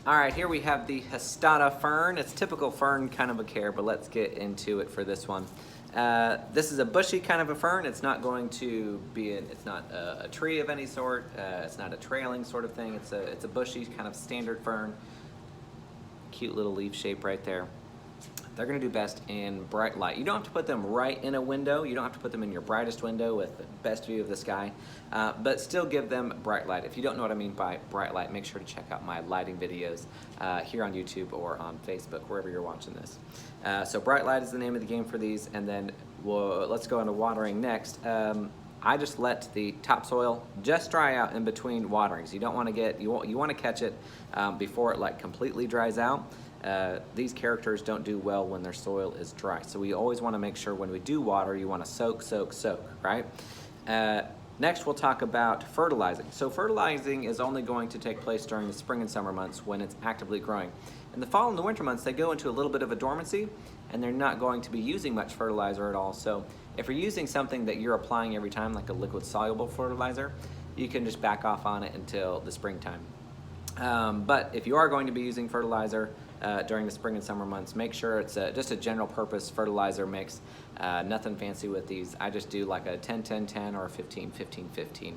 All right, here we have the Hastata Fern. It's typical fern kind of a care, but let's get into it for this one. This is a bushy kind of a fern. It's not going to be, it's not a tree of any sort. It's not a trailing sort of thing. It's a bushy kind of standard fern. Cute little leaf shape right there. They're gonna do best in bright light. You don't have to put them right in a window. You don't have to put them in your brightest window with the best view of the sky, but still give them bright light. If you don't know what I mean by bright light, make sure to check out my lighting videos here on YouTube or on Facebook, wherever you're watching this. So bright light is the name of the game for these, and then let's go into watering next. I just let the topsoil just dry out in between waterings. You don't want to get, you want to catch it before it like completely dries out. These characters don't do well when their soil is dry. So we always want to make sure when we do water, you want to soak, right? Next, we'll talk about fertilizing. So fertilizing is only going to take place during the spring and summer months when it's actively growing. In the fall and the winter months, they go into a little bit of a dormancy, and they're not going to be using much fertilizer at all. So if you're using something that you're applying every time, like a liquid soluble fertilizer, you can just back off on it until the springtime. But if you are going to be using fertilizer during the spring and summer months, make sure it's just a general purpose fertilizer mix. Nothing fancy with these. I just do like a 10-10-10 or a 15-15-15.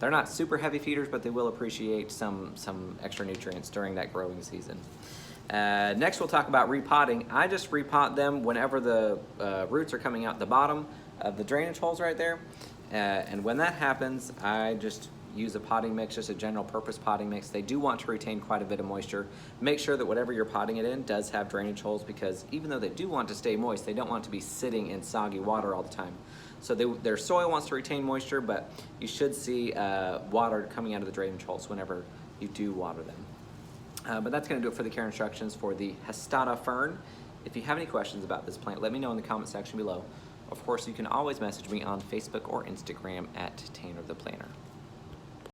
They're not super heavy feeders, but they will appreciate some extra nutrients during that growing season. Next, we'll talk about repotting. I just repot them whenever the roots are coming out the bottom of the drainage holes right there. And when that happens, I just use a potting mix, just a general purpose potting mix. They do want to retain quite a bit of moisture. Make sure that whatever you're potting it in does have drainage holes, because even though they do want to stay moist, they don't want to be sitting in soggy water all the time. So their soil wants to retain moisture, but you should see water coming out of the drainage holes whenever you do water them. But that's going to do it for the care instructions for the Hastata Fern. If you have any questions about this plant, let me know in the comment section below. Of course, you can always message me on Facebook or Instagram at Tanner the Planner.